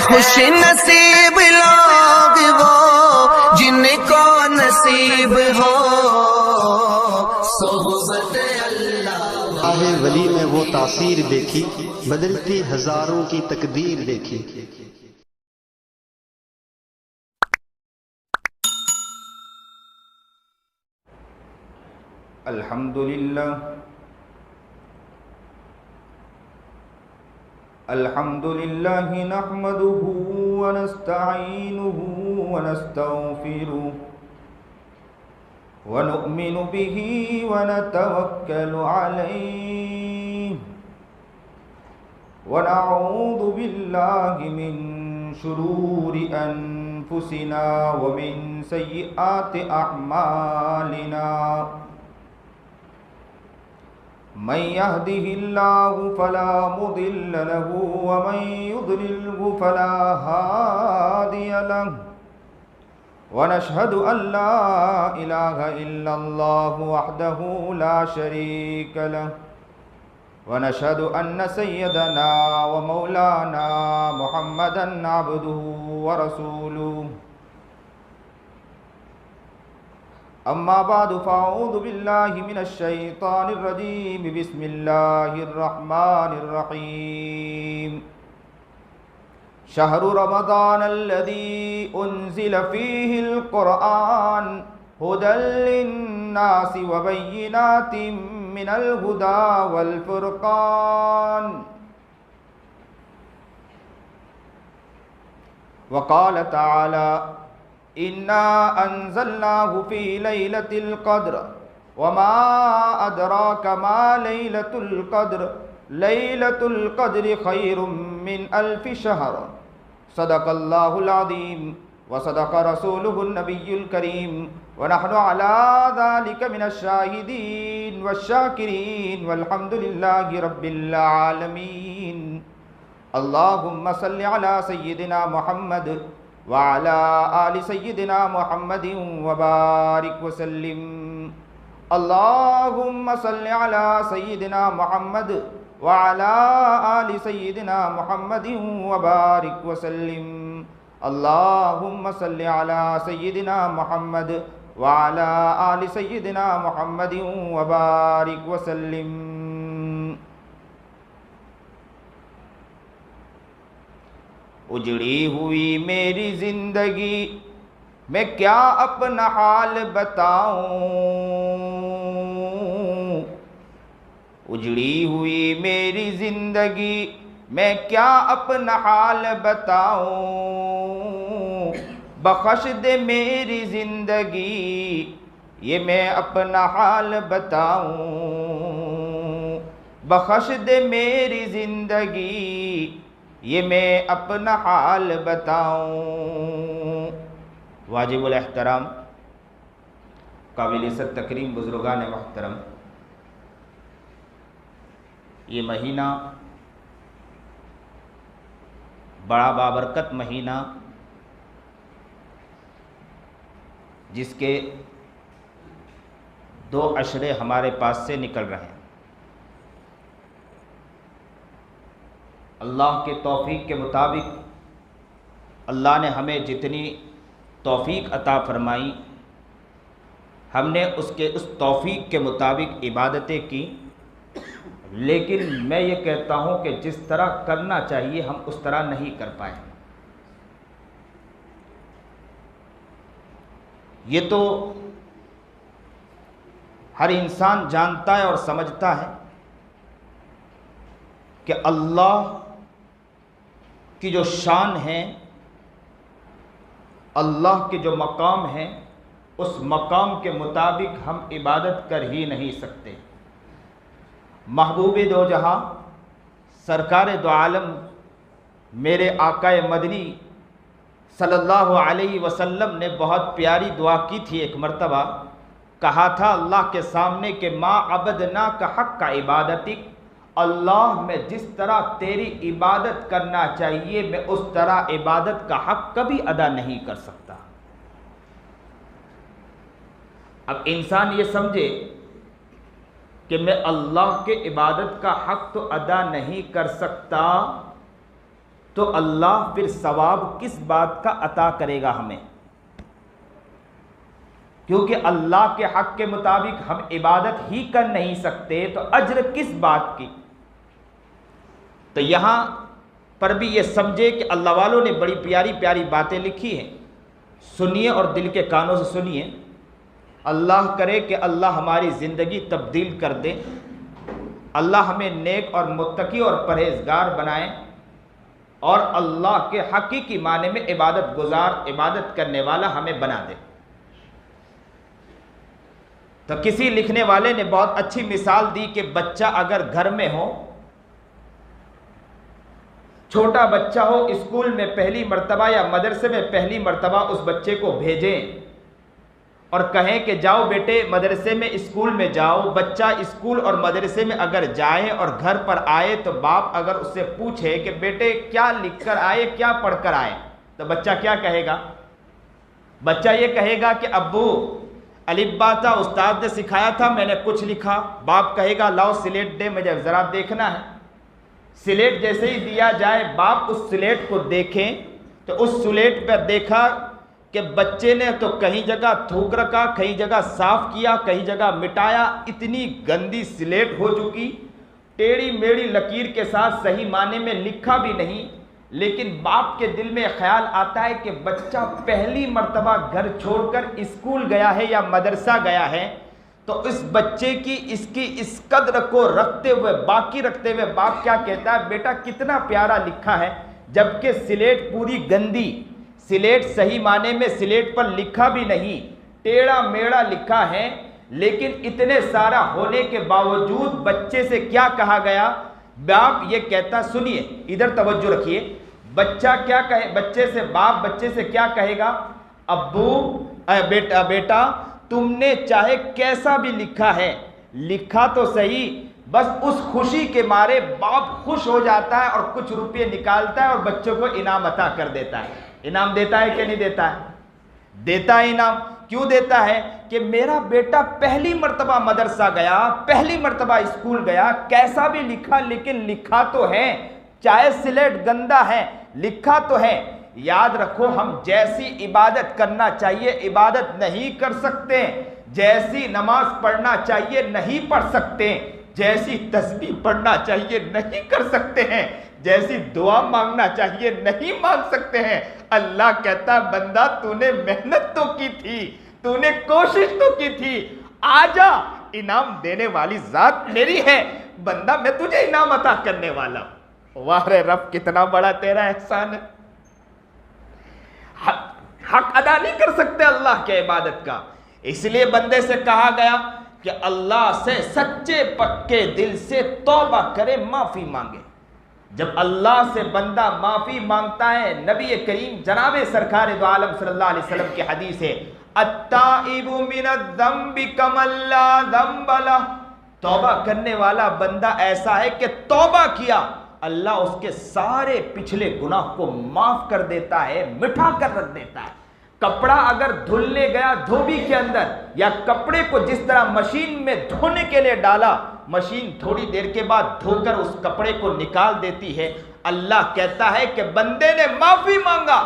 خوش نصیب لوگ وہ جن کو نصیب ہو صحبت اللہ۔ راہ ولی میں وہ تاثیر دیکھی، بدلتی ہزاروں کی تقدیر دیکھی۔ الحمد لله نحمده ونستعينه ونستغفره ونؤمن به ونتوكل عليه ونعوذ بالله من شرور أنفسنا ومن سيئات أعمالنا من يهده الله فلا مضل له ومن يضلله فلا هادي له ونشهد أن لا إله إلا الله وحده لا شريك له ونشهد أن سيدنا ومولانا محمدا عبده ورسوله أما بعد فأعوذ بالله من الشيطان الرجيم بسم الله الرحمن الرحيم شهر رمضان الذي أنزل فيه القرآن هدى للناس وبينات من الهدى والفرقان وقال تعالى إنا أنزلناه في ليلة القدر وما أدراك ما ليلة القدر ليلة القدر خير من 1000 شهر صدق الله العظيم وصدق رسوله النبي الكريم ونحن على ذلك من الشاهدين والشاكرين والحمد لله رب العالمين اللهم صل على سيدنا محمد وعلى آل سيدنا محمد وبارك وسلم اللهم صل على سيدنا محمد وعلى آل سيدنا محمد وبارك وسلم اللهم صل على سيدنا محمد وعلى آل سيدنا محمد وبارك وسلم اجڑی ہوئی میری زندگی میں کیا اپنا حال بتاؤں اجڑی ہوئی میری زندگی میں کیا اپنا حال بتاؤں بخش دے میری زندگی یہ میں اپنا حال بتاؤں بخش دے میری زندگی یہ میں اپنا حال بتاؤں۔ واجب الاحترام قابل عزت تکریم بزرگان محترم، یہ مہینہ بڑا بابرکت مہینہ جس کے 2 عشرے ہمارے پاس سے نکل رہے ہیں۔ اللہ کے توفیق کے مطابق اللہ نے ہمیں جتنی توفیق عطا فرمائی ہم نے اس توفیق کے مطابق عبادتیں کی، لیکن میں یہ کہتا ہوں کہ جس طرح کرنا چاہیے ہم اس طرح نہیں کر پائے۔ یہ تو ہر انسان جانتا ہے اور سمجھتا ہے کہ اللہ کی جو شان ہے، اللہ کے جو مقام ہیں، اس مقام کے مطابق ہم عبادت کر ہی نہیں سکتے۔ محبوب دو جہاں سرکار دو عالم میرے آقا مدنی صلی اللہ علیہ وسلم نے بہت پیاری دعا کی تھی۔ ایک مرتبہ کہا تھا اللہ کے سامنے کہ ما عبدناک حق عبادتک، اللہ میں جس طرح تیری عبادت کرنا چاہیے میں اس طرح عبادت کا حق کبھی ادا نہیں کر سکتا۔ اب انسان یہ سمجھے کہ میں اللہ کے عبادت کا حق تو ادا نہیں کر سکتا، تو اللہ پھر ثواب کس بات کا عطا کرے گا ہمیں؟ کیونکہ اللہ کے حق کے مطابق ہم عبادت ہی کر نہیں سکتے تو اجر کس بات کی؟ تو یہاں پر بھی یہ سمجھے کہ اللہ والوں نے بڑی پیاری پیاری باتیں لکھی ہیں، سنیے اور دل کے کانوں سے سنیے۔ اللہ کرے کہ اللہ ہماری زندگی تبدیل کر دے، اللہ ہمیں نیک اور متقی اور پرہیزگار بنائے، اور اللہ کے حقیقی معنی میں عبادت گزار، عبادت کرنے والا ہمیں بنا دے۔ تو کسی لکھنے والے نے بہت اچھی مثال دی کہ بچہ اگر گھر میں ہو، چھوٹا بچہ ہو، اسکول میں پہلی مرتبہ یا مدرسے میں پہلی مرتبہ اس بچے کو بھیجیں اور کہیں کہ جاؤ بیٹے مدرسے میں اسکول میں جاؤ۔ بچہ اسکول اور مدرسے میں اگر جائے اور گھر پر آئے تو باپ اگر اس سے پوچھے کہ بیٹے کیا لکھ کر آئے، کیا پڑھ کر آئے، تو بچہ کیا کہے گا؟ بچہ یہ کہے گا کہ ابو الف با تھا، استاد نے سکھایا تھا، میں نے کچھ لکھا۔ باپ کہے گا لاؤ سلیٹ دے، مجھے ذرا دیکھنا ہے۔ سلیٹ جیسے ہی دیا جائے، باپ اس سلیٹ کو دیکھیں تو اس سلیٹ پر دیکھا کہ بچے نے تو کہیں جگہ تھوک رکھا، کہیں جگہ صاف کیا، کہیں جگہ مٹایا، اتنی گندی سلیٹ ہو چکی، ٹیڑھی میڑھی لکیر کے ساتھ صحیح معنی میں لکھا بھی نہیں۔ لیکن باپ کے دل میں خیال آتا ہے کہ بچہ پہلی مرتبہ گھر چھوڑ کر اسکول گیا ہے یا مدرسہ گیا ہے، تو اس بچے کی اس قدر کو رکھتے ہوئے، باقی رکھتے ہوئے باپ کیا کہتا ہے؟ بیٹا کتنا پیارا لکھا ہے، جبکہ سلیٹ پوری گندی، سلیٹ صحیح معنی میں سلیٹ پر لکھا بھی نہیں، ٹیڑھا میڑھا لکھا ہے۔ لیکن اتنے سارا ہونے کے باوجود بچے سے کیا کہا گیا؟ باپ یہ کہتا، سنیے ادھر توجہ رکھیے، بچہ کیا کہے بچے سے؟ باپ بچے سے کیا کہے گا؟ ابو بیٹا تم نے چاہے کیسا بھی لکھا ہے، لکھا تو صحیح۔ بس اس خوشی کے مارے باپ خوش ہو جاتا ہے اور کچھ روپے نکالتا ہے اور بچوں کو انعام عطا کر دیتا ہے۔ انعام دیتا ہے کہ نہیں دیتا ہے؟ دیتا ہے انعام۔ کیوں دیتا ہے؟ کہ میرا بیٹا پہلی مرتبہ مدرسہ گیا، پہلی مرتبہ اسکول گیا، کیسا بھی لکھا لیکن لکھا تو ہے، چاہے سلیٹ گندا ہے لکھا تو ہے۔ یاد رکھو، ہم جیسی عبادت کرنا چاہیے عبادت نہیں کر سکتے، جیسی نماز پڑھنا چاہیے نہیں پڑھ سکتے، جیسی تسبیح پڑھنا چاہیے نہیں کر سکتے ہیں، جیسی دعا مانگنا چاہیے نہیں مانگ سکتے ہیں۔ اللہ کہتا بندہ تو نے محنت تو کی تھی، تو نے کوشش تو کی تھی، آجا انعام دینے والی ذات میری ہے، بندہ میں تجھے انعام عطا کرنے والا ہوں۔ واہ رے رب کتنا بڑا تیرا احسان ہے۔ حق ادا نہیں کر سکتے اللہ کے عبادت کا، اس لیے بندے سے کہا گیا کہ اللہ سے سچے پکے دل سے توبہ کرے، معافی مانگے۔ جب اللہ سے بندہ معافی مانگتا ہے، نبی کریم جناب سرکار دو عالم صلی اللہ علیہ وسلم کی حدیث ہے، التائب من الذنب کمن لا ذنب لہ، توبہ کرنے والا بندہ ایسا ہے کہ توبہ کیا، اللہ اس کے سارے پچھلے گناہ کو معاف کر دیتا ہے، مٹھا کر رکھ دیتا ہے۔ کپڑا اگر دھلنے گیا دھوبی کے اندر، یا کپڑے کو جس طرح مشین میں دھونے کے لیے ڈالا، مشین تھوڑی دیر کے بعد دھو کر اس کپڑے کو نکال دیتی ہے، اللہ کہتا ہے کہ بندے نے معافی مانگا،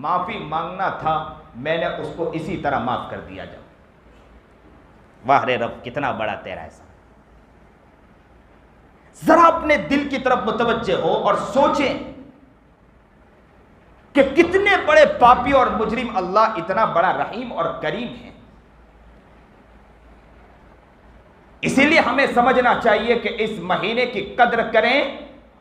معافی مانگنا تھا، میں نے اس کو اسی طرح معاف کر دیا۔ جب واہ رے رب کتنا بڑا تیرا احسان۔ ذرا اپنے دل کی طرف متوجہ ہو اور سوچیں کہ کتنے بڑے پاپی اور مجرم اللہ اتنا بڑا رحیم اور کریم ہے۔ اسی لیے ہمیں سمجھنا چاہیے کہ اس مہینے کی قدر کریں،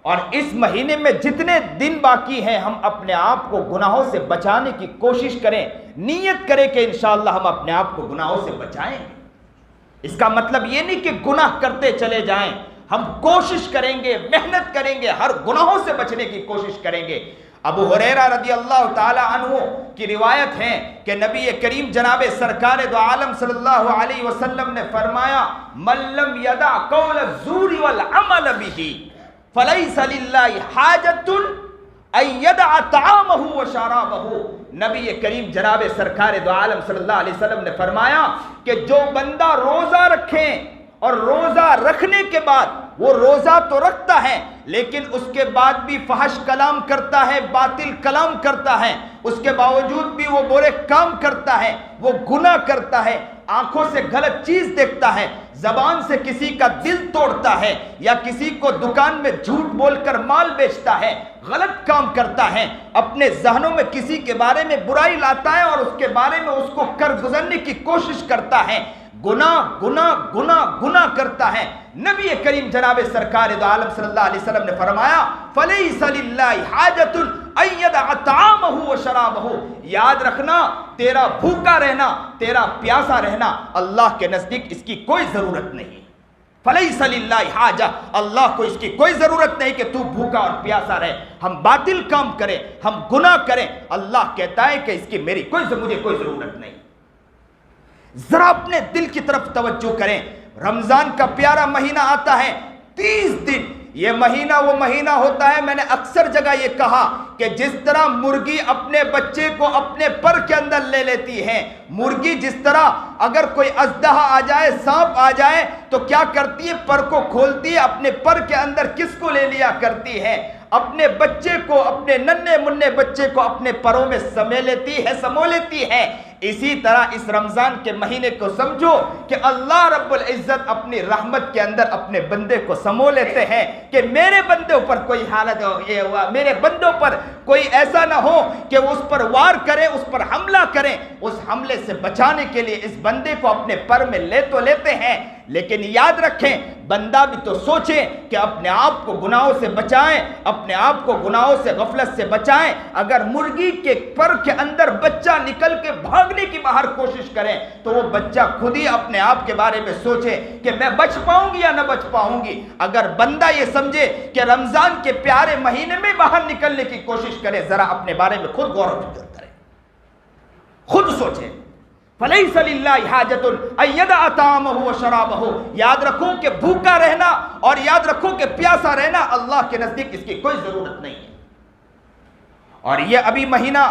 اور اس مہینے میں جتنے دن باقی ہیں ہم اپنے آپ کو گناہوں سے بچانے کی کوشش کریں، نیت کریں کہ انشاءاللہ ہم اپنے آپ کو گناہوں سے بچائیں۔ اس کا مطلب یہ نہیں کہ گناہ کرتے چلے جائیں، ہم کوشش کریں گے، محنت کریں گے، ہر گناہوں سے بچنے کی کوشش کریں گے۔ ابو ہریرہ رضی اللہ تعالی عنہ کی روایت ہے کہ نبی کریم جناب سرکار دو عالم صلی اللہ علیہ وسلم نے فرمایا، من لم یدع قول الزور والعمل به فلیس للہ حاجۃ ان یدع طعامہ وشرابہ۔ نبی کریم جناب سرکار دو عالم صلی اللہ علیہ وسلم نے فرمایا کہ جو بندہ روزہ رکھیں اور روزہ رکھنے کے بعد وہ روزہ تو رکھتا ہے لیکن اس کے بعد بھی فحش کلام کرتا ہے، باطل کلام کرتا ہے، اس کے باوجود بھی وہ برے کام کرتا ہے، وہ گناہ کرتا ہے، آنکھوں سے غلط چیز دیکھتا ہے، زبان سے کسی کا دل توڑتا ہے، یا کسی کو دکان میں جھوٹ بول کر مال بیچتا ہے، غلط کام کرتا ہے، اپنے ذہنوں میں کسی کے بارے میں برائی لاتا ہے اور اس کے بارے میں اس کو کر گزرنے کی کوشش کرتا ہے، گناہ گناہ گناہ گناہ کرتا ہے۔ نبی کریم جناب سرکار دو عالم صلی اللہ علیہ وسلم نے فرمایا فَلَيْسَ لِلَّهِ حَاجَةٌ أَن يَدَعَ طَعَامَهُ وَشَرَابَهُ، یاد رکھنا تیرا بھوکا رہنا، تیرا پیاسا رہنا اللہ کے نزدیک اس کی کوئی ضرورت نہیں۔ فَلَيْسَ لِلَّهِ حَاجَةٌ، اللہ کو اس کی کوئی ضرورت نہیں کہ تو بھوکا اور پیاسا رہے، ہم باطل کام کریں، ہم گناہ کریں، اللہ کہتا ہے کہ اس کی مجھے کوئی ضرورت نہیں۔ ذرا اپنے دل کی طرف توجہ کریں، رمضان کا پیارا مہینہ آتا ہے، 30 دن، یہ مہینہ وہ مہینہ ہوتا ہے، میں نے اکثر جگہ یہ کہا کہ جس طرح مرغی اپنے بچے کو اپنے پر کے اندر لے لیتی ہے، مرغی جس طرح اگر کوئی اژدہا آ جائے، سانپ آ جائے تو کیا کرتی ہے؟ پر کو کھولتی ہے، اپنے پر کے اندر کس کو لے لیا کرتی ہے؟ اپنے بچے کو، اپنے ننھے منھے بچے کو اپنے پروں میں سمو لیتی ہے۔ اسی طرح اس رمضان کے مہینے کو سمجھو کہ اللہ رب العزت اپنی رحمت کے اندر اپنے بندے کو سمو لیتے ہیں کہ میرے بندوں پر کوئی حالت یہ ہوا، میرے بندوں پر کوئی ایسا نہ ہو کہ وہ اس پر وار کریں، اس پر حملہ کریں۔ اس حملے سے بچانے کے لیے اس بندے کو اپنے پر میں لے تو لیتے ہیں، لیکن یاد رکھیں بندہ بھی تو سوچے کہ اپنے آپ کو گناہوں سے بچائیں، اپنے آپ کو گناہوں سے غفلت سے بچائیں۔ اگر مرغی کے پر کے اندر بچہ نکل کے بھاگنے کی باہر کوشش کریں تو وہ بچہ خود ہی اپنے آپ کے بارے میں سوچے کہ میں بچ پاؤں گی یا نہ بچ پاؤں گی۔ اگر بندہ یہ سمجھے کہ رمضان کے پیارے مہینے میں باہر نکلنے کی کوشش کرے، ذرا اپنے بارے میں خود غور و فکر کرے، خود سوچے۔ فَلَيْسَ لِلَّهِ حَاجَةٌ أَن يَدَعَ طَعَامَهُ وَشَرَابَهُ، یاد رکھو کہ بھوکا رہنا اور یاد رکھو کہ پیاسا رہنا اللہ کے نزدیک اس کی کوئی ضرورت نہیں ہے۔ اور یہ ابھی مہینہ،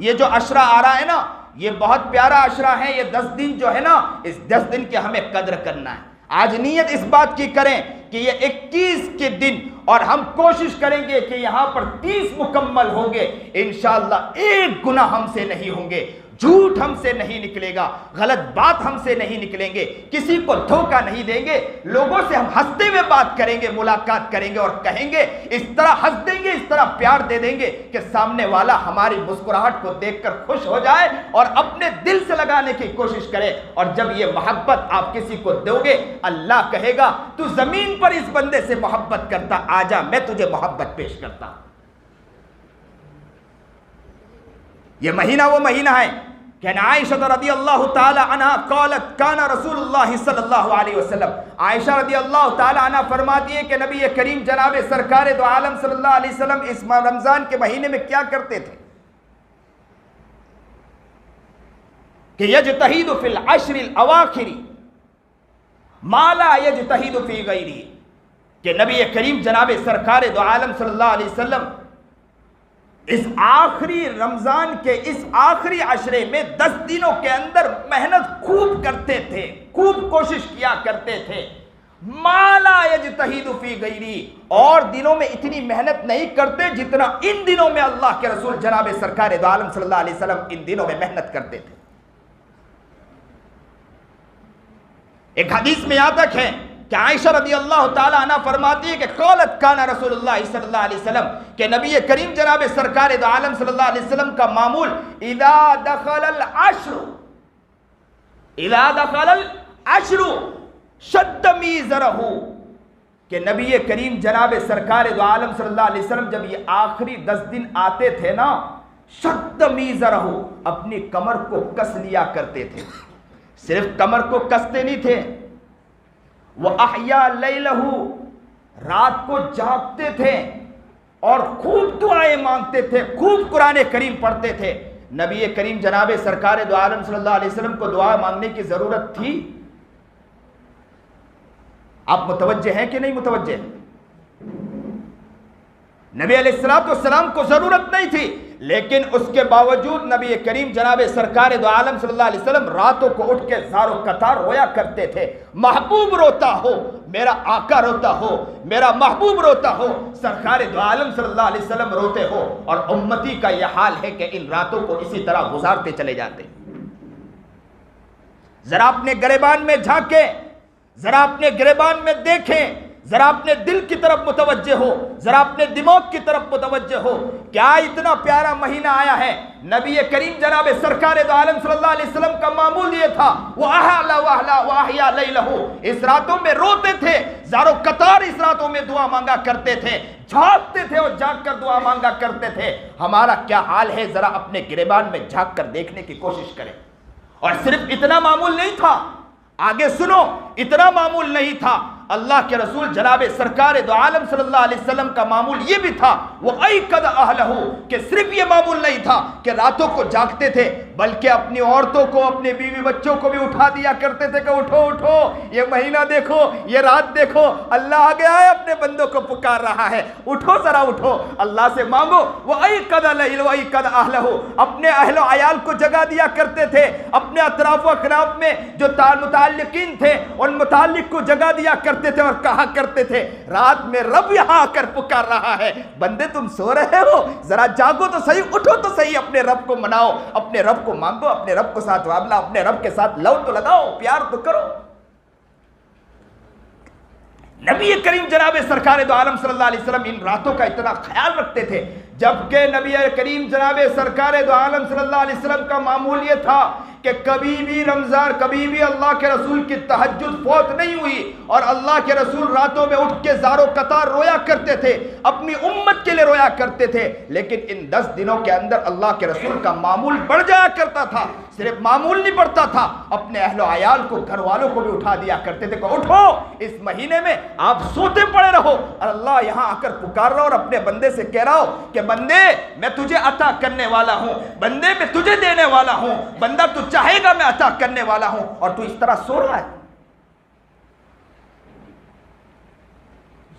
یہ جو عشرہ آ رہا ہے نا، یہ بہت پیارا عشرہ ہے، یہ 10 دن جو ہے نا، اس 10 دن کے ہمیں قدر کرنا ہے۔ آج نیت اس بات کی کریں کہ یہ 21 کے دن، اور ہم کوشش کریں گے کہ یہاں پر 30 مکمل ہوں گے، انشاءاللہ ایک گناہ ہم سے نہیں ہوں گے، جھوٹ ہم سے نہیں نکلے گا، غلط بات ہم سے نہیں نکلیں گے، کسی کو دھوکہ نہیں دیں گے، لوگوں سے ہم ہنستے ہوئے بات کریں گے، ملاقات کریں گے اور کہیں گے، اس طرح ہنس دیں گے، اس طرح پیار دے دیں گے کہ سامنے والا ہماری مسکراہٹ کو دیکھ کر خوش ہو جائے اور اپنے دل سے لگانے کی کوشش کرے۔ اور جب یہ محبت آپ کسی کو دو گے، اللہ کہے گا تو زمین پر اس بندے سے محبت کرتا، آجا میں تجھے محبت پیش کرتا ہوں۔ یہ مہینہ وہ مہینہ ہے کہ عائشہ رضی اللہ تعالی عنہ قالت کان رسول اللہ صلی اللہ علیہ وسلم، عائشہ رضی اللہ تعالی عنہ فرماتی ہے کہ نبی کریم جناب سرکار دو عالم صلی اللہ علیہ وسلم اس رمضان کے مہینے میں کیا کرتے تھے کہ یجتہد فی العشر الاواخر ما لا یجتہد فی غیرہ، کہ نبی کریم جناب سرکار دو عالم صلی اللہ علیہ وسلم اس آخری رمضان کے اس آخری عشرے میں 10 دنوں کے اندر محنت خوب کرتے تھے، خوب کوشش کیا کرتے تھے، ما لا یجتہد فی غیری، اور دنوں میں اتنی محنت نہیں کرتے جتنا ان دنوں میں اللہ کے رسول جناب سرکار دو عالم صلی اللہ علیہ وسلم ان دنوں میں محنت کرتے تھے۔ ایک حدیث میں یہاں تک ہے کہ عائشہ رضی اللہ تعالی عنہ فرماتی ہے کہ قالت کان رسول اللہ صلی اللہ علیہ وسلم، کہ نبی کریم جناب سرکار دو عالم صلی اللہ علیہ وسلم کا معمول اذا دخل العشر شد میزرہ، کہ نبی کریم جناب سرکار دو عالم صلی اللہ علیہ وسلم جب یہ آخری 10 دن آتے تھے نا، شد میزرہ، اپنی کمر کو کس لیا کرتے تھے، صرف کمر کو کستے نہیں تھے، وَأَحْيَا لَيْلَهُ، رات کو جاگتے تھے اور خوب دعائیں مانگتے تھے، خوب قرآن کریم پڑھتے تھے۔ نبی کریم جناب سرکار دو عالم صلی اللہ علیہ وسلم کو دعا مانگنے کی ضرورت تھی؟ آپ متوجہ ہیں کہ نہیں متوجہ؟ نبی علیہ السلام کو ضرورت نہیں تھی، لیکن اس کے باوجود نبی کریم جناب سرکار دو عالم صلی اللہ علیہ وسلم راتوں کو اٹھ کے زار و قطار رویا کرتے تھے۔ محبوب روتا ہو، میرا آقا روتا ہو، میرا محبوب روتا ہو، سرکار دو عالم صلی اللہ علیہ وسلم روتے ہو، اور امتی کا یہ حال ہے کہ ان راتوں کو اسی طرح گزارتے چلے جاتے۔ ذرا اپنے گریبان میں جھانکیں، ذرا اپنے گریبان میں دیکھیں، ذرا اپنے دل کی طرف متوجہ ہو، ذرا اپنے دماغ کی طرف متوجہ ہو۔ کیا اتنا پیارا مہینہ آیا ہے، نبی کریم جناب سرکار دو عالم صلی اللہ علیہ وسلم کا معمول یہ تھا، وَأَحْلَا وَأَحْلَا وَأَحْيَا لَيْلَهُ، اس راتوں میں روتے تھے، زارو قطار اس راتوں میں دعا مانگا کرتے تھے، جھانکتے تھے اور جھانک کر دعا مانگا کرتے تھے۔ ہمارا کیا حال ہے، ذرا اپنے گریبان میں جھانک کر دیکھنے کی کوشش کریں۔ اور صرف اتنا معمول نہیں تھا، آگے سنو، اتنا معمول نہیں تھا، اللہ کے رسول جناب سرکار دو عالم صلی اللہ علیہ وسلم کا معمول یہ بھی تھا، وہ ایقظ اہلہ، کہ صرف یہ معمول نہیں تھا کہ راتوں کو جاگتے تھے، بلکہ اپنی عورتوں کو، اپنے بیوی بچوں کو بھی اٹھا دیا کرتے تھے کہ اٹھو اٹھو، یہ مہینہ دیکھو، یہ رات دیکھو، اللہ آگے آئے اپنے بندوں کو پکار رہا ہے، اٹھو ذرا اٹھو، اللہ سے مانگو۔ وہ ایقظ الیل و ایقظ اہلہ، اپنے اہل و عیال کو جگا دیا کرتے تھے، اپنے اطراف و اکناف میں جو متعلقین تھے ان متعلق کو جگا دیا کرتے تھے، اور کہا کرتے تھے رات میں رب یہاں آ کر پکار رہا ہے، بندے تم سو رہے ہو، ذرا جاگو تو صحیح، اٹھو تو صحیح، اپنے رب کو مناؤ، اپنے رب کو مانگو، اپنے رب کو ساتھ معاملہ، اپنے رب کے ساتھ لو تو لگاؤ، پیار تو کرو۔ نبی کریم جناب سرکار دو عالم صلی اللہ علیہ وسلم ان راتوں کا اتنا خیال رکھتے تھے، جبکہ نبی کریم جناب سرکار دو عالم صلی اللہ علیہ وسلم کا معمول یہ تھا کہ کبھی بھی رمضان، کبھی بھی اللہ کے رسول کی تہجد فوت نہیں ہوئی، اور اللہ کے رسول راتوں میں اٹھ کے زارو قطار رویا کرتے تھے، اپنی امت کے لیے رویا کرتے تھے۔ لیکن ان 10 دنوں کے اندر اللہ کے رسول کا معمول بڑھ جایا کرتا تھا، صرف معمول نہیں بڑھتا تھا، اپنے اہل و عیال کو، گھر والوں کو بھی اٹھا دیا کرتے تھے کہ اٹھو، اس مہینے میں آپ سوتے پڑے رہو، اور اللہ یہاں آ کر پکار رہا، اور اپنے بندے سے کہہ رہا ہو کہ بندے میں تجھے عطا کرنے والا ہوں، بندے میں تجھے دینے والا ہوں، بندہ تو چاہے گا میں عطا کرنے والا ہوں، اور تو اس طرح سو رہا ہے۔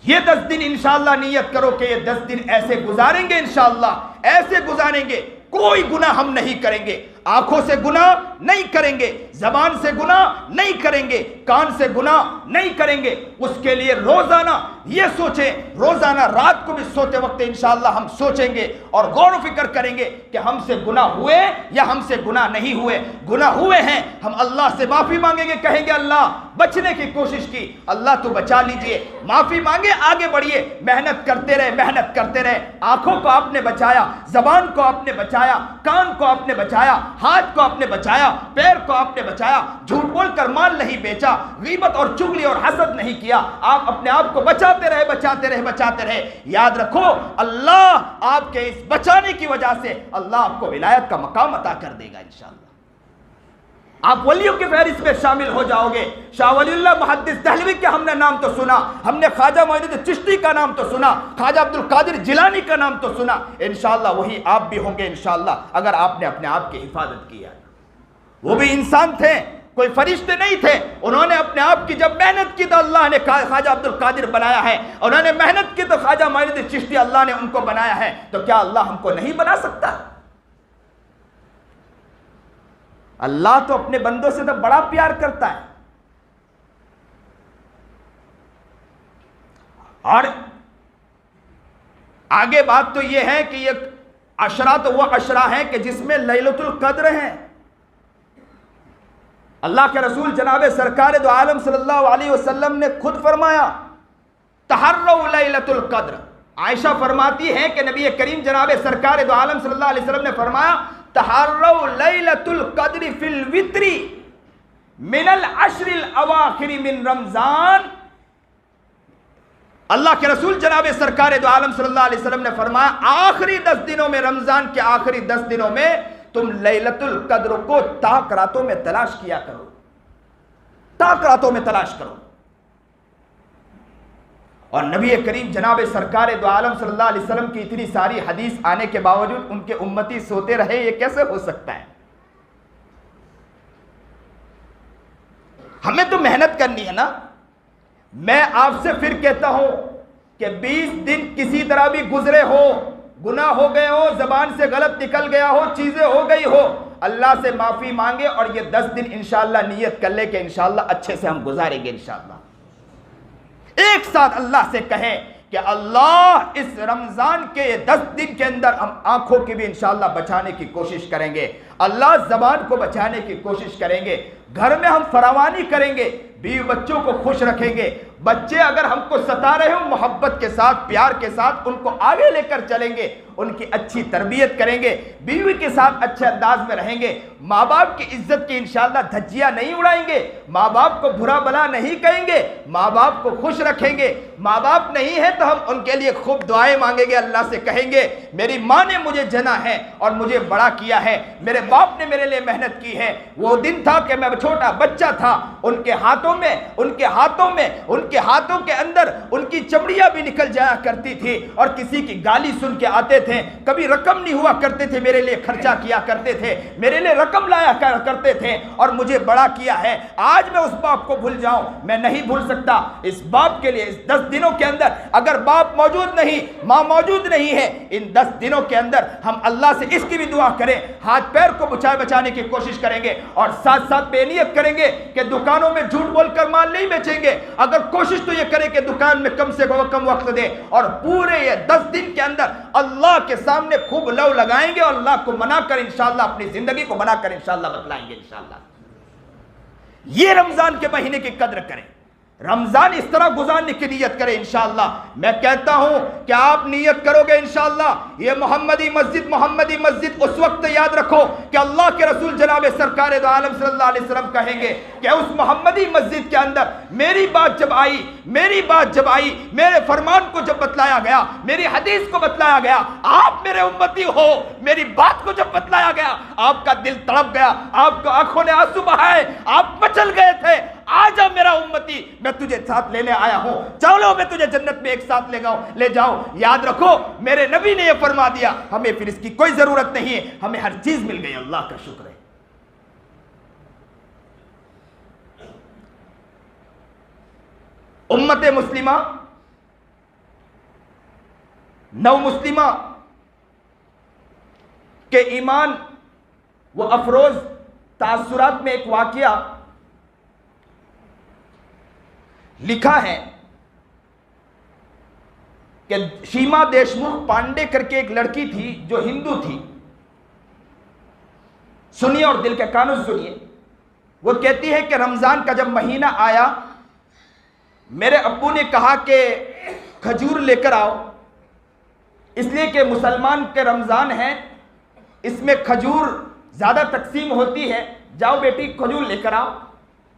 یہ 10 دن انشاءاللہ نیت کرو کہ یہ 10 دن ایسے گزاریں گے، انشاءاللہ ایسے گزاریں گے، کوئی گناہ ہم نہیں کریں گے، آنکھوں سے گناہ نہیں کریں گے، زبان سے گناہ نہیں کریں گے، کان سے گناہ نہیں کریں گے۔ اس کے لیے روزانہ یہ سوچیں، روزانہ رات کو بھی سوتے وقت انشاءاللہ ہم سوچیں گے اور غور و فکر کریں گے کہ ہم سے گناہ ہوئے یا ہم سے گناہ نہیں ہوئے۔ گناہ ہوئے ہیں ہم اللہ سے معافی مانگیں گے، کہیں گے اللہ بچنے کی کوشش کی، اللہ تو بچا لیجئے، معافی مانگے، آگے بڑھیے، محنت کرتے رہے، محنت کرتے رہے۔ آنکھوں کو آپ نے بچایا، زبان کو آپ نے بچایا، کان کو آپ نے بچایا، ہاتھ کو آپ نے بچایا، پیر کو آپ نے بچایا، جھوٹ بول کر مال نہیں بیچا، غیبت اور چغلی اور حسد نہیں کیا، آپ اپنے آپ کو بچاتے رہے، بچاتے رہے، بچاتے رہے۔ یاد رکھو اللہ آپ کے اس بچانے کی وجہ سے اللہ آپ کو ولایت کا مقام عطا کر دے گا انشاءاللہ۔ آپ ولیوں کی فہرست میں شامل ہو جاؤ گے۔ شاہ ولی اللہ محدث دہلوی کے ہم نے نام تو سنا، ہم نے خواجہ معین الدین چشتی کا نام تو سنا، خواجہ عبد القادر جیلانی کا نام تو سنا، انشاءاللہ وہی آپ بھی ہوں گے انشاءاللہ، اگر آپ نے اپنے آپ کی حفاظت کیا۔ وہ بھی انسان تھے، کوئی فرشتے نہیں تھے، انہوں نے اپنے آپ کی جب محنت کی تو اللہ نے خواجہ عبد القادر بنایا ہے، انہوں نے محنت کی تو خواجہ معین الدین چشتی اللہ نے ان کو بنایا ہے، تو کیا اللہ ہم کو نہیں بنا سکتا؟ اللہ تو اپنے بندوں سے تو بڑا پیار کرتا ہے۔ اور آگے بات تو یہ ہے کہ یہ عشرہ تو وہ عشرہ ہیں کہ جس میں لیلۃ القدر ہے۔ اللہ کے رسول جناب سرکار دو عالم صلی اللہ علیہ وسلم نے خود فرمایا تحروا لیلۃ القدر۔ عائشہ فرماتی ہے کہ نبی کریم جناب سرکار دو عالم صلی اللہ علیہ وسلم نے فرمایا تحروا لیلۃ القدر فی الوتر من العشر الاواخر من رمضان۔ اللہ کے رسول جناب سرکار دو عالم صلی اللہ علیہ وسلم نے فرمایا آخری 10 دنوں میں، رمضان کے آخری 10 دنوں میں تم لیلۃ القدر کو تاک راتوں میں تلاش کیا کرو، تاک راتوں میں تلاش کرو۔ اور نبی کریم جناب سرکار دو عالم صلی اللہ علیہ وسلم کی اتنی ساری حدیث آنے کے باوجود ان کے امتی سوتے رہے، یہ کیسے ہو سکتا ہے؟ ہمیں تو محنت کرنی ہے نا۔ میں آپ سے پھر کہتا ہوں کہ 20 دن کسی طرح بھی گزرے ہو، گناہ ہو گئے ہو، زبان سے غلط نکل گیا ہو، چیزیں ہو گئی ہو، اللہ سے معافی مانگے، اور یہ 10 دن انشاءاللہ نیت کر لے کہ انشاءاللہ اچھے سے ہم گزاریں گے انشاءاللہ۔ ایک ساتھ اللہ سے کہیں کہ اللہ اس رمضان کے 10 دن کے اندر ہم آنکھوں کی بھی انشاءاللہ بچانے کی کوشش کریں گے، اللہ زبان کو بچانے کی کوشش کریں گے، گھر میں ہم فراوانی کریں گے، بیوی بچوں کو خوش رکھیں گے، بچے اگر ہم کو ستا رہے ہوں محبت کے ساتھ پیار کے ساتھ ان کو آگے لے کر چلیں گے، ان کی اچھی تربیت کریں گے، بیوی کے ساتھ اچھے انداز میں رہیں گے، ماں باپ کی عزت کی انشاءاللہ دھجیاں نہیں اڑائیں گے، ماں باپ کو برا بلا نہیں کہیں گے، ماں باپ کو خوش رکھیں گے، ماں باپ نہیں ہے تو ہم ان کے لیے خوب دعائیں مانگیں گے، اللہ سے کہیں گے میری ماں نے مجھے جنا ہے اور مجھے بڑا کیا ہے، میرے باپ نے میرے لیے محنت کی ہے، وہ دن تھا کہ میں چھوٹا بچہ تھا، ان کے ہاتھوں کے اندر ان کی چمڑیاں بھی نکل جایا کرتی تھی اور کسی کی گالی سن کے آتے تھے، کبھی رقم نہیں ہوا کرتے تھے، میرے لیے خرچہ کیا کرتے تھے، میرے لیے رقم لایا کرتے تھے اور مجھے بڑا کیا ہے۔ آج میں اس باپ کو بھول جاؤں میں نہیں بھول سکتا۔ اس باپ کے لیے اس 10 دنوں کے اندر اگر باپ موجود نہیں، ماں موجود نہیں ہے، ان 10 دنوں کے اندر ہم اللہ سے اس کی بھی دعا کریں، ہاتھ پیر کو بچانے کی کوشش کریں گے اور ساتھ ساتھ بے نیت کریں گے کہ دکانوں میں جھوٹ بول کر مال نہیں بیچیں گے، اگر کوشش تو یہ کریں کہ دکان میں کم سے کم وقت دیں اور پورے یہ 10 دن کے اندر اللہ کے سامنے خوب لو لگائیں گے اور اللہ کو منا کر انشاءاللہ اپنی زندگی کو بنا کر انشاءاللہ بتلائیں گے انشاءاللہ۔ یہ رمضان کے مہینے کی قدر کریں، رمضان اس طرح گزارنے کی نیت کریں انشاءاللہ۔ میں کہتا ہوں کہ آپ نیت کرو گے انشاءاللہ، یہ محمدی مسجد اس وقت یاد رکھو کہ اللہ کے رسول جناب سرکار دو عالم صلی اللہ علیہ وسلم کہیں گے کہ اس محمدی مسجد کے اندر میری بات جب آئی، میرے فرمان کو جب بتلایا گیا، میری حدیث کو بتلایا گیا، آپ میرے امتی ہو، میری بات کو جب بتلایا گیا، آپ کا دل تڑپ گیا، آپ کو آنکھوں نے آنسو بہائے، آپ مچل گئے تھے، آجا میرا امتی، میں تجھے ساتھ لینے آیا ہوں، چلو میں تجھے جنت میں ایک ساتھ لے جاؤں۔ یاد رکھو میرے نبی نے یہ فرما دیا، ہمیں پھر اس کی کوئی ضرورت نہیں ہے، ہمیں ہر چیز مل گئی، اللہ کا شکر ہے۔ امت مسلمہ، نو مسلمہ کے ایمان وہ افروز تاثرات میں ایک واقعہ لکھا ہے کہ شیما دیشمکھ پانڈے کر کے ایک لڑکی تھی جو ہندو تھی، سنیے اور دل کے کانوں سے سنیے۔ وہ کہتی ہے کہ رمضان کا جب مہینہ آیا، میرے ابو نے کہا کہ کھجور لے کر آؤ، اس لیے کہ مسلمان کے رمضان ہے، اس میں کھجور زیادہ تقسیم ہوتی ہے، جاؤ بیٹی کھجور لے کر آؤ۔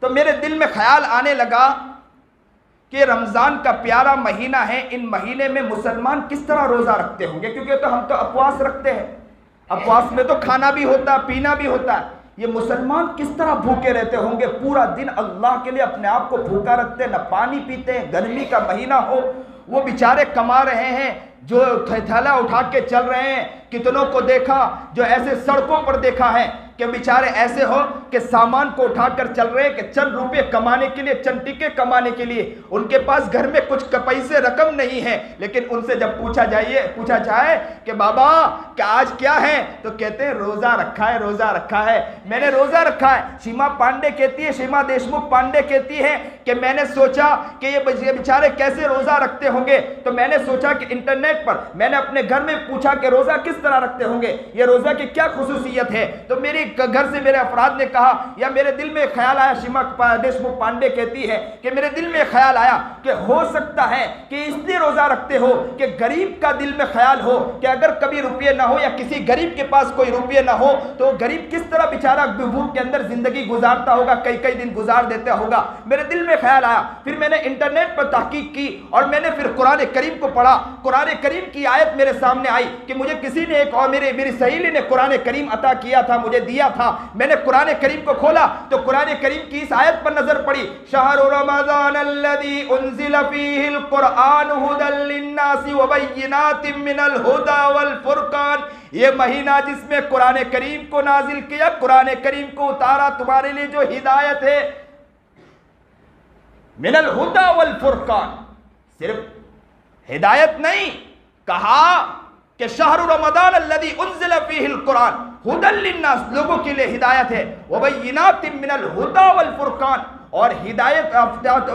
تو میرے دل میں خیال آنے لگا کہ رمضان کا پیارا مہینہ ہے، ان مہینے میں مسلمان کس طرح روزہ رکھتے ہوں گے، کیونکہ تو ہم تو اپواس رکھتے ہیں، اپواس میں تو کھانا بھی ہوتا ہے، پینا بھی ہوتا ہے، یہ مسلمان کس طرح بھوکے رہتے ہوں گے، پورا دن اللہ کے لیے اپنے آپ کو بھوکا رکھتے، نہ پانی پیتے ہیں، گرمی کا مہینہ ہو، وہ بیچارے کما رہے ہیں، جو تھیلا اٹھا کے چل رہے ہیں، کتنوں کو دیکھا جو ایسے سڑکوں پر دیکھا ہے کہ بیچارے ایسے ہو کہ سامان کو اٹھا کر چل رہے ہیں کہ چند روپے کمانے کے لیے، چند ٹکے کمانے کے لیے، ان کے پاس گھر میں کچھ پیسے رقم نہیں ہے، لیکن ان سے جب پوچھا جائے کہ بابا کہ آج کیا ہے، تو کہتے ہیں روزہ رکھا ہے، میں نے روزہ رکھا ہے۔ شیما دیشمکھ پانڈے کہتی ہے کہ میں نے سوچا کہ یہ بیچارے کیسے روزہ رکھتے ہوں گے، تو میں نے سوچا کہ انٹرنیٹ پر میں نے اپنے گھر میں پوچھا کہ روزہ کس طرح رکھتے ہوں گے، یہ روزہ کی کیا خصوصیت ہے، تو میری گھر سے میرے افراد نے کہا یا میرے دل میں خیال آیا، شیما دیشمکھ پانڈے کہتی ہے کہ میرے دل میں خیال آیا کہ ہو سکتا ہے کہ اس لیے روزہ رکھتے ہو کہ غریب کا دل میں خیال ہو کہ اگر کبھی روپیے نہ ہو یا کسی غریب کے پاس کوئی روپیے نہ ہو تو غریب کس طرح بیچارہ بھوک کے اندر زندگی گزارتا ہوگا، کئی دن گزار دیتا ہوگا، میرے دل میں خیال آیا۔ پھر میں نے انٹرنیٹ پر تحقیق کی اور میں نے پھر قرآن کریم کو پڑھا، قرآن کریم کی آیت میرے سامنے آئی کہ مجھے کسی نے ایک اور میری سہیلی نے قرآن کریم عطا کیا تھا، مجھے دیا تھا، میں نے قرآن کریم کو کھولا تو قرآن کریم کی اس آیت پر نظر پڑی، شہر رمضان الذی انزل فیہ القرآن ھدی للناس وبینات من الھدی والفرقان، یہ مہینہ جس میں قرآن کریم کو نازل کیا، قرآن کریم کو اتارا، تمہارے لیے جو ہدایت ہے، من الھدی والفرقان، صرف ہدایت نہیں، کہا کہ شہر رمضان الذی انزل فیہ القرآن ھدی للناس، لوگوں کے لیے ہدایت ہے، وبینات من الھدی والفرقان، اور ہدایت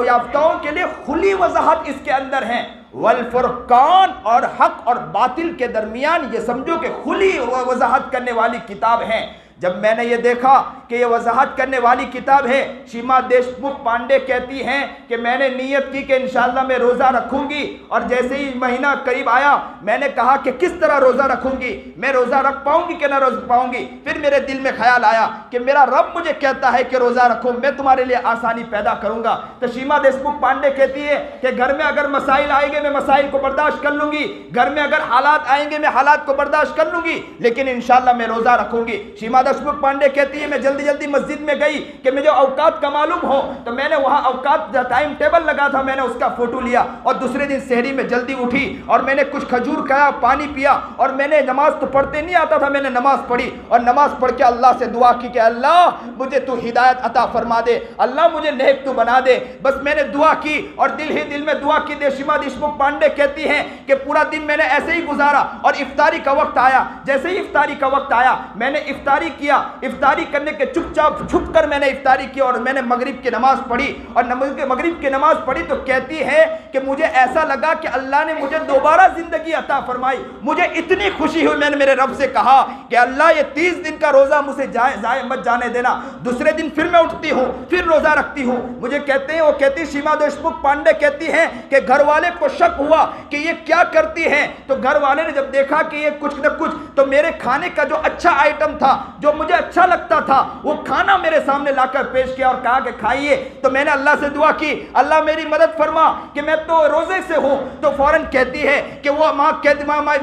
یافتاؤں کے لیے کھلی وضاحت اس کے اندر ہیں۔ والفرقان، اور حق اور باطل کے درمیان یہ سمجھو کہ کھلی وضاحت کرنے والی کتاب ہے۔ جب میں نے یہ دیکھا کہ یہ وضاحت کرنے والی کتاب ہے، شیما دیشمکھ پانڈے کہتی ہیں کہ میں نے نیت کی کہ انشاءاللہ میں روزہ رکھوں گی، اور جیسے ہی مہینہ قریب آیا میں نے کہا کہ کس طرح روزہ رکھوں گی، میں روزہ رکھ پاؤں گی کہ نہ رکھ پاؤں گی۔ پھر میرے دل میں خیال آیا کہ میرا رب مجھے کہتا ہے کہ روزہ رکھو، میں تمہارے لیے آسانی پیدا کروں گا۔ تو شیما دیشمکھ پانڈے کہتی ہے کہ گھر میں اگر مسائل آئیں گے میں مسائل کو برداشت کر لوں گی، گھر میں اگر حالات آئیں گے میں حالات کو برداشت کر لوں گی، لیکن انشاءاللہ میں روزہ رکھوں گی۔ شیما دیشمکھ پانڈے کہتی ہے میں جلدی جلدی مسجد میں گئی کہ مجھے اوقات کا معلوم ہو، تو میں نے وہاں اوقات ٹائم ٹیبل لگا تھا، میں نے اس کا فوٹو لیا، اور دوسرے دن سحری میں جلدی اٹھی اور میں نے کچھ کھجور کھایا، پانی پیا، اور میں نے نماز تو پڑھتے نہیں آتا تھا، میں نے نماز پڑھی، اور نماز پڑھ کے اللہ سے دعا کی کہ اللہ مجھے تو ہدایت عطا فرما دے، اللہ مجھے نیک تو بنا دے۔ بس میں نے دعا کی اور دل ہی دل میں دعا کی۔ شیما دیشمکھ پانڈے کہتی ہیں کہ پورا دن میں نے ایسے ہی گزارا، اور افطاری کا وقت آیا، جیسے ہی افطاری کا وقت آیا میں نے افطاری کیا، افطاری کرنے کے چپ چاپ چھپ کر میں نے افطاری کی، اور میں نے مغرب کی نماز پڑھی، اور مغرب کی نماز پڑھی تو کہتی ہے کہ مجھے ایسا لگا کہ اللہ نے مجھے دوبارہ زندگی عطا فرمائی، مجھے اتنی خوشی ہوئی، میں نے میرے رب سے کہا کہ اللہ یہ 30 دن کا روزہ مجھے ضائع مت جانے دینا۔ دوسرے دن پھر میں اٹھتی ہوں، پھر روزہ رکھتی ہوں۔ مجھے کہتے ہیں، وہ کہتی شیما دیشمکھ پانڈے کہتی ہیں کہ گھر والے کو شک ہوا کہ یہ کیا کرتی ہیں، تو گھر والے نے جب دیکھا کہ یہ کچھ نہ کچھ، تو میرے کھانے کا جو اچھا آئٹم تھا، جو مجھے اچھا لگتا تھا، وہ کھانا میرے سامنے لا کر پیش کیا اور کہا کہ کھائیے۔ تو میں نے اللہ سے دعا کی اللہ میری مدد فرما کہ میں تو روزے سے ہوں۔ تو فوراً کہتی ہے کہ وہ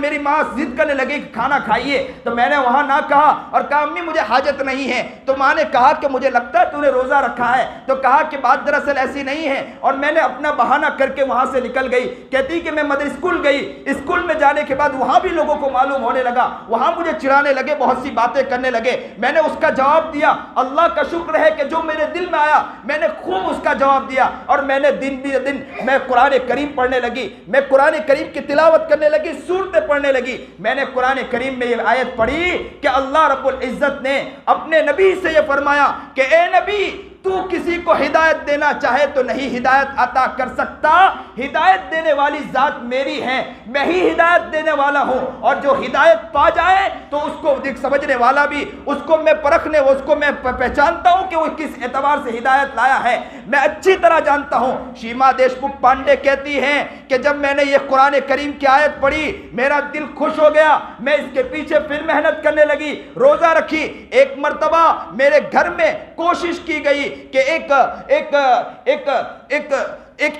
میری ماں ضد کرنے لگی کہ کھانا کھائیے، تو میں نے وہاں نہ کہا اور کہا امی مجھے حاجت نہیں ہے۔ تو ماں نے کہا کہ مجھے لگتا ہے تو نے روزہ رکھا ہے، تو کہا کہ بات دراصل ایسی نہیں ہے، اور میں نے اپنا بہانہ کر کے وہاں سے نکل گئی۔ کہتی کہ میں مدرسہ اسکول گئی، اسکول میں جانے کے بعد وہاں بھی لوگوں کو معلوم ہونے لگا، وہاں مجھے چڑھانے لگے، بہت سی باتیں کرنے لگے۔ میں نے اس کا جواب دیا، اللہ کا شکر ہے کہ جو میرے دل میں آیا میں نے خوب اس کا جواب دیا، اور میں نے دن بھی دن میں قرآن کریم پڑھنے لگی، میں قرآن کریم کی تلاوت کرنے لگی، سورتیں پڑھنے لگی۔ میں نے قرآن کریم میں یہ آیت پڑھی کہ اللہ رب العزت نے اپنے نبی سے یہ فرمایا کہ اے نبی تو کسی کو ہدایت دینا چاہے تو نہیں ہدایت عطا کر سکتا، ہدایت دینے والی ذات میری ہے، میں ہی ہدایت دینے والا ہوں، اور جو ہدایت پا جائے تو اس کو سمجھنے والا بھی، اس کو میں پرکھنے، اس کو میں پہچانتا ہوں کہ وہ کس اعتبار سے ہدایت لایا ہے، میں اچھی طرح جانتا ہوں۔ شیما دیشمکھ پانڈے کہتی ہیں کہ جب میں نے یہ قرآن کریم کی آیت پڑھی میرا دل خوش ہو گیا، میں اس کے پیچھے پھر محنت کرنے لگی، روزہ رکھی۔ ایک مرتبہ میرے گھر میں کوشش کی گئی کہ ایک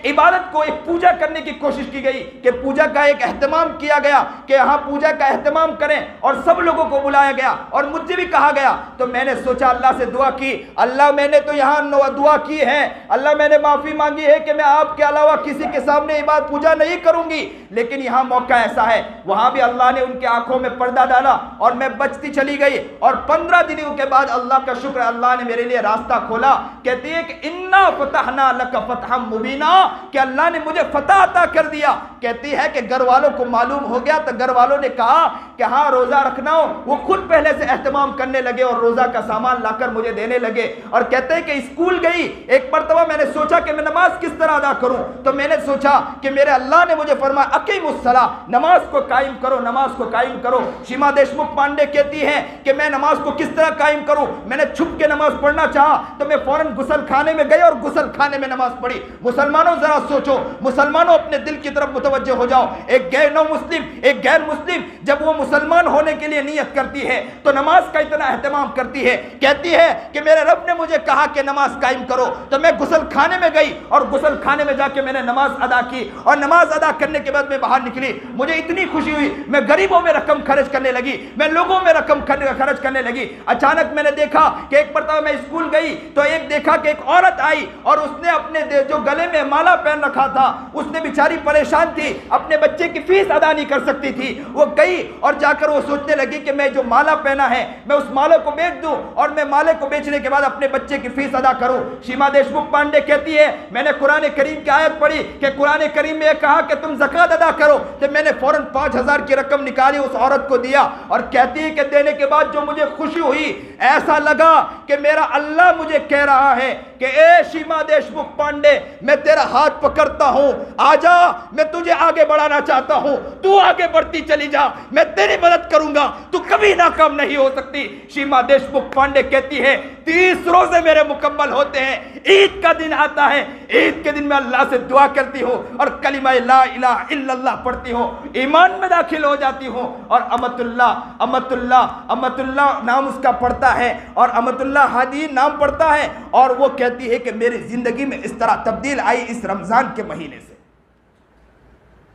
عبادت کو، ایک پوجا کرنے کی کوشش کی گئی کہ پوجا کا ایک اہتمام کیا گیا کہ یہاں پوجا کا اہتمام کریں، اور سب لوگوں کو بلایا گیا اور مجھے بھی کہا گیا۔ تو میں نے سوچا اللہ سے دعا کی، اللہ میں نے تو یہاں دعا کی ہے، اللہ میں نے معافی مانگی ہے کہ میں آپ کے علاوہ کسی کے سامنے عبادت پوجا نہیں کروں گی، لیکن یہاں موقع ایسا ہے، وہاں بھی اللہ نے ان کی آنکھوں میں پردہ ڈالا اور میں بچتی چلی گئی، اور 15 دنوں کے بعد اللہ کا شکر اللہ نے میرے لیے راستہ کھولا۔ کہتی ہے کہ انا فتحنا لک فتحا مبینا، کہ اللہ نے مجھے فتح عطا کر دیا۔ کہتی ہے کہ گھر والوں کو معلوم ہو گیا تو گھر والوں نے کہا کہ ہاں روزہ رکھنا ہو، وہ خود پہلے سے اہتمام کرنے لگے اور روزہ کا سامان لا کر مجھے دینے لگے۔ اور کہتے ہیں کہ اسکول گئی، ایک مرتبہ میں نے سوچا کہ میں نماز کس طرح ادا کروں، تو میں نے سوچا کہ میرے اللہ نے مجھے فرمایا اقیم الصلاۃ، نماز کو قائم کرو، نماز کو قائم کرو۔ شیما دیشمکھ پانڈے کہتی ہیں کہ میں نماز کو کس طرح قائم کروں، میں نے چھپ کے نماز پڑھنا چاہا تو میں فوراً غسل خانے میں گئی اور غسل خانے میں نماز پڑھی۔ مسلمانوں ذرا سوچو، مسلمانوں اپنے دل کی طرف متوجہ ہو جاؤ، ایک غیر مسلم جب وہ مسلمان ہونے کے لیے نیت کرتی ہے تو نماز کا اتنا اہتمام کرتی ہے۔ کہتی ہے کہ میرے رب نے مجھے کہا کہ نماز قائم کرو، تو میں غسل خانے میں گئی اور غسل خانے میں جا کے میں نے نماز ادا کی، اور نماز ادا کرنے کے بعد میں باہر نکلی، مجھے اتنی خوشی ہوئی، میں غریبوں میں رقم خرچ کرنے لگی، میں لوگوں میں رقم خرچ کرنے لگی۔ اچانک میں نے دیکھا کہ ایک مرتبہ میں اسکول گئی تو دیکھا کہ ایک عورت آئی اور اس نے اپنے جو گلے میں مالا پہن رکھا تھا، اس نے بیچاری پریشان تھی، اپنے بچے کی فیس ادا نہیں کر سکتی تھی، وہ گئی اور جا کر وہ سوچنے لگی کہ میں جو مالا پہنا ہے میں اس مالے کو بیچ دوں اور میں مالے کو بیچنے کے بعد اپنے بچے کی فیس ادا کروں۔ شیما دیشمکھ پانڈے کہتی ہے میں نے قرآن کریم کی آیت پڑھی کہ قرآن کریم میں یہ کہا کہ تم زکوٰۃ ادا کرو، تو میں نے فوراً 5,000 کی رقم نکالی، اس عورت کو دیا، اور کہتی ہے کہ دینے کے بعد جو مجھے خوشی ہوئی، ایسا لگا کہ میرا اللہ مجھے کہہ رہا ہے کہ اے شیما دیشمکھ پانڈے میں تیرا ہاتھ پکڑتا ہوں، آجا میں تجھے آگے بڑھانا چاہتا ہوں، تو آگے بڑھتی چلی جا، میں تیری مدد کروں گا، تو کبھی ناکام نہیں ہو سکتی۔ شیما دیشمکھ پانڈے کہتی ہے 30 روزے میرے مکمل ہوتے ہیں، عید کا دن آتا ہے، عید کے دن میں اللہ سے دعا کرتی ہوں اور کلمہ لا الہ الا اللہ پڑھتی ہوں، ایمان میں داخل ہو جاتی ہوں، اور امت اللہ نام اس کا پڑھتا ہے، اور امت اللہ ہادی نام پڑھتا ہے، اور وہ کہتی ہے کہ میری زندگی میں اس طرح تبدیل آئی اس رمضان کے مہینے سے۔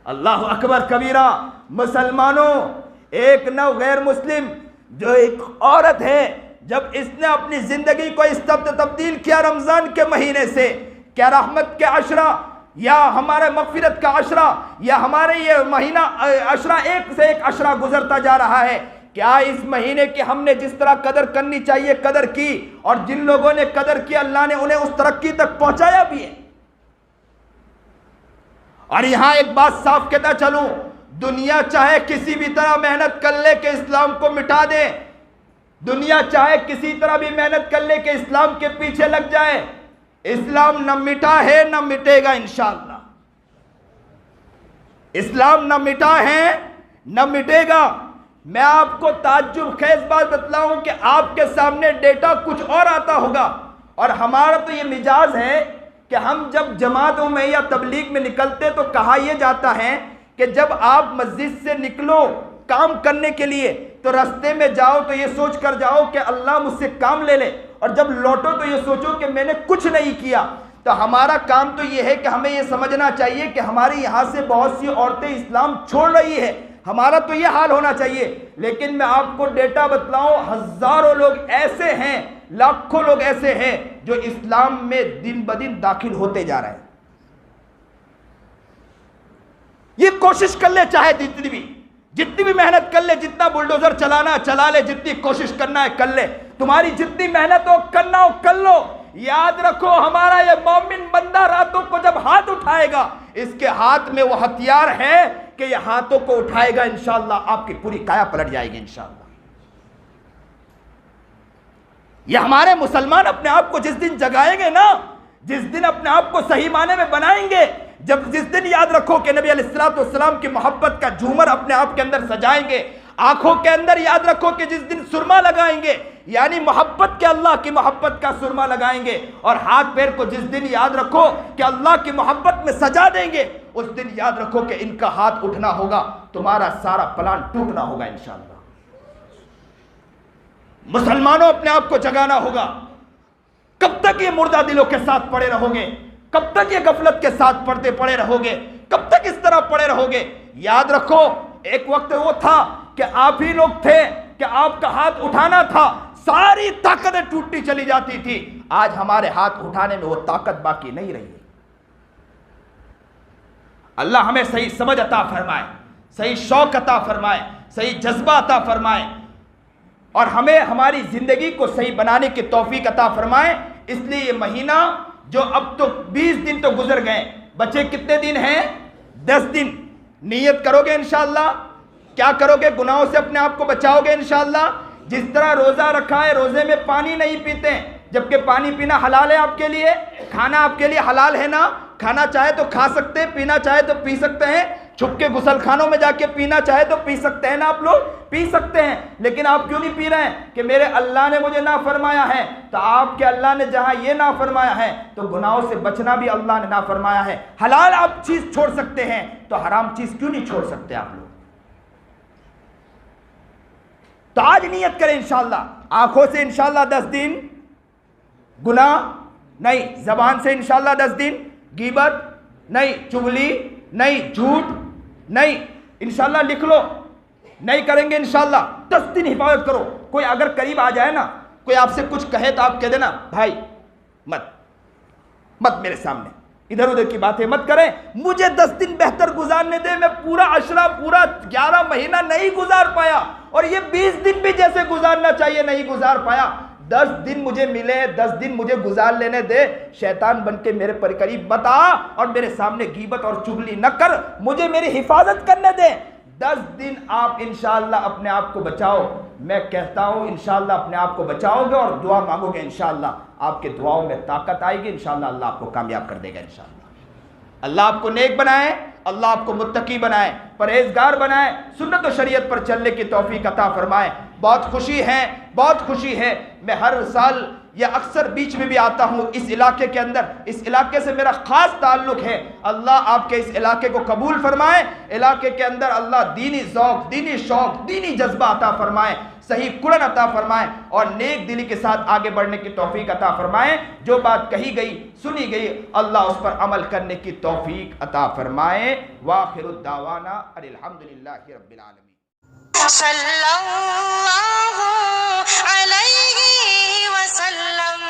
اللہ اکبر کبیرہ۔ مسلمانوں، ایک نو غیر مسلم جو ایک عورت ہے، جب اس نے اپنی زندگی کو اس تبدیل کیا رمضان کے مہینے سے، کیا رحمت کے عشرہ یا ہمارے مغفرت کا عشرہ یا ہمارے یہ مہینہ عشرہ ایک سے ایک عشرہ گزرتا جا رہا ہے، کیا اس مہینے کی ہم نے جس طرح قدر کرنی چاہیے قدر کی، اور جن لوگوں نے قدر کی اللہ نے انہیں اس ترقی تک پہنچایا بھی ہے۔ اور یہاں ایک بات صاف کہتا چلوں، دنیا چاہے کسی بھی طرح محنت کر لے کہ اسلام کو مٹا دے، دنیا چاہے کسی طرح بھی محنت کر لے کہ اسلام کے پیچھے لگ جائے، اسلام نہ مٹا ہے نہ مٹے گا انشاءاللہ۔ اسلام نہ مٹا ہے نہ مٹے گا۔ میں آپ کو تعجب خیز بات بتلاؤں کہ آپ کے سامنے ڈیٹا کچھ اور آتا ہوگا، اور ہمارا تو یہ مزاج ہے کہ ہم جب جماعتوں میں یا تبلیغ میں نکلتے تو کہا یہ جاتا ہے کہ جب آپ مسجد سے نکلو کام کرنے کے لیے تو رستے میں جاؤ تو یہ سوچ کر جاؤ کہ اللہ مجھ سے کام لے لے، اور جب لوٹو تو یہ سوچو کہ میں نے کچھ نہیں کیا۔ تو ہمارا کام تو یہ ہے کہ ہمیں یہ سمجھنا چاہیے کہ ہماری یہاں سے بہت سی عورتیں اسلام چھوڑ رہی ہے، ہمارا تو یہ حال ہونا چاہیے۔ لیکن میں آپ کو ڈیٹا بتلاؤں، ہزاروں لوگ ایسے ہیں، لاکھوں لوگ ایسے ہیں جو اسلام میں دن بدن داخل ہوتے جا رہے ہیں۔ یہ کوشش کر لے، چاہے جتنی بھی محنت کر لے، جتنا بلڈوزر چلانا چلا لے، جتنی کوشش کرنا ہے کر لے، تمہاری جتنی محنت ہو کرنا ہو کر لو۔ یاد رکھو ہمارا یہ مومن بندہ راتوں کو جب ہاتھ اٹھائے گا، اس کے ہاتھ میں وہ ہتھیار ہے کہ یہ ہاتھوں کو اٹھائے گا، انشاءاللہ آپ کی پوری کایا پلٹ جائے گی انشاءاللہ۔ یہ ہمارے مسلمان اپنے آپ کو جس دن جگائیں گے نا، جس دن اپنے آپ کو صحیح معنی میں بنائیں گے، جس دن یاد رکھو کہ نبی علیہ السلام کی محبت کا جھومر اپنے آپ کے اندر سجائیں گے، آنکھوں کے اندر یاد رکھو کہ جس دن سرما لگائیں گے، یعنی محبت کے اللہ کی محبت کا سرما لگائیں گے، اور ہاتھ پیر کو جس دن یاد رکھو کہ اللہ کی محبت میں سجا دیں گے، اس دن یاد رکھو کہ ان کا ہاتھ اٹھنا ہوگا، تمہارا سارا پلان ٹوٹنا ہوگا انشاءاللہ۔ مسلمانوں اپنے آپ کو جگانا ہوگا۔ کب تک یہ مردہ دلوں کے ساتھ پڑے رہو گے؟ کب تک یہ غفلت کے ساتھ پڑے رہو گے؟ کب تک اس طرح پڑے رہو گے؟ یاد رکھو ایک وقت وہ تھا کہ آپ ہی لوگ تھے کہ آپ کا ہاتھ اٹھانا تھا، ساری طاقتیں ٹوٹتی چلی جاتی تھی۔ آج ہمارے ہاتھ اٹھانے میں وہ طاقت باقی نہیں رہی ہے۔ اللہ ہمیں صحیح سمجھ عطا فرمائے، صحیح شوق عطا فرمائے، صحیح جذبہ عطا فرمائے، اور ہمیں ہماری زندگی کو صحیح بنانے کی توفیق عطا فرمائے۔ اس لیے یہ مہینہ جو اب تو 20 دن تو گزر گئے، بچے کتنے دن ہیں؟ 10 دن۔ نیت کرو گے انشاءاللہ؟ کیا کرو گے؟ گناہوں سے اپنے آپ کو بچاؤ گے انشاءاللہ۔ جس طرح روزہ رکھا ہے، روزے میں پانی نہیں پیتے ہیں، جبکہ پانی پینا حلال ہے آپ کے لیے، کھانا آپ کے لیے حلال ہے نا، کھانا چاہے تو کھا سکتے ہیں، پینا چاہے تو پی سکتے ہیں، چھپ کے غسل خانوں میں جا کے پینا چاہے تو پی سکتے ہیں نا، آپ لوگ پی سکتے ہیں، لیکن آپ کیوں نہیں پی رہے ہیں؟ کہ میرے اللہ نے مجھے نہ فرمایا ہے۔ تو آپ کے اللہ نے جہاں یہ نہ فرمایا ہے تو گناہوں سے بچنا بھی اللہ نے نہ فرمایا ہے۔ حلال آپ چیز چھوڑ سکتے ہیں تو حرام چیز کیوں نہیں چھوڑ سکتے آپ لوگ؟ تو آج نیت کریں انشاءاللہ، آنکھوں سے انشاءاللہ 10 دن گناہ نہیں، زبان سے انشاءاللہ 10 دن غیبت نہیں، چغلی نہیں، جھوٹ نہیں، انشاءاللہ لکھ لو، نہیں کریں گے انشاءاللہ۔ 10 دن حفاظت کرو۔ کوئی اگر قریب آ جائے نا، کوئی آپ سے کچھ کہے تو آپ کہہ دینا بھائی مت میرے سامنے، ادھر ادھر کی باتیں مت کریں. مجھے 10 دن بہتر گزارنے دے, میں پورا عشرہ پورا 11 مہینہ نہیں گزار پایا, اور یہ 20 دن بھی جیسے گزارنا چاہیے نہیں گزار پایا. 10 دن مجھے ملے, 10 دن مجھے گزار لینے دے. شیطان بن کے میرے پر قریب مت آ اور میرے سامنے غیبت اور چغلی نہ کر, مجھے میری حفاظت کرنے دے. 10 دن آپ انشاءاللہ اپنے آپ کو بچاؤ. میں کہتا ہوں انشاءاللہ اپنے آپ کو بچاؤ گے اور دعا مانگو گے, انشاءاللہ آپ کے دعاؤں میں طاقت آئے گی, انشاءاللہ اللہ آپ کو کامیاب کر دے گا. انشاءاللہ اللہ آپ کو نیک بنائے, اللہ آپ کو متقی بنائے, پرہیزگار بنائے, سنت و شریعت پر چلنے کی توفیق عطا فرمائے. بہت خوشی ہے, بہت خوشی ہے. میں ہر سال یا اکثر بیچ میں بھی آتا ہوں اس علاقے کے اندر, اس علاقے سے میرا خاص تعلق ہے. اللہ آپ کے اس علاقے کو قبول فرمائے. علاقے کے اندر اللہ دینی ذوق, دینی شوق, دینی جذبہ عطا فرمائے, صحیح کڑن عطا فرمائے, اور نیک دلی کے ساتھ آگے بڑھنے کی توفیق عطا فرمائے. جو بات کہی گئی سنی گئی اللہ اس پر عمل کرنے کی توفیق عطا فرمائے. وآخر الدعوانا الحمدللہ رب العالمین. صلی اللہ علیہ وسلم.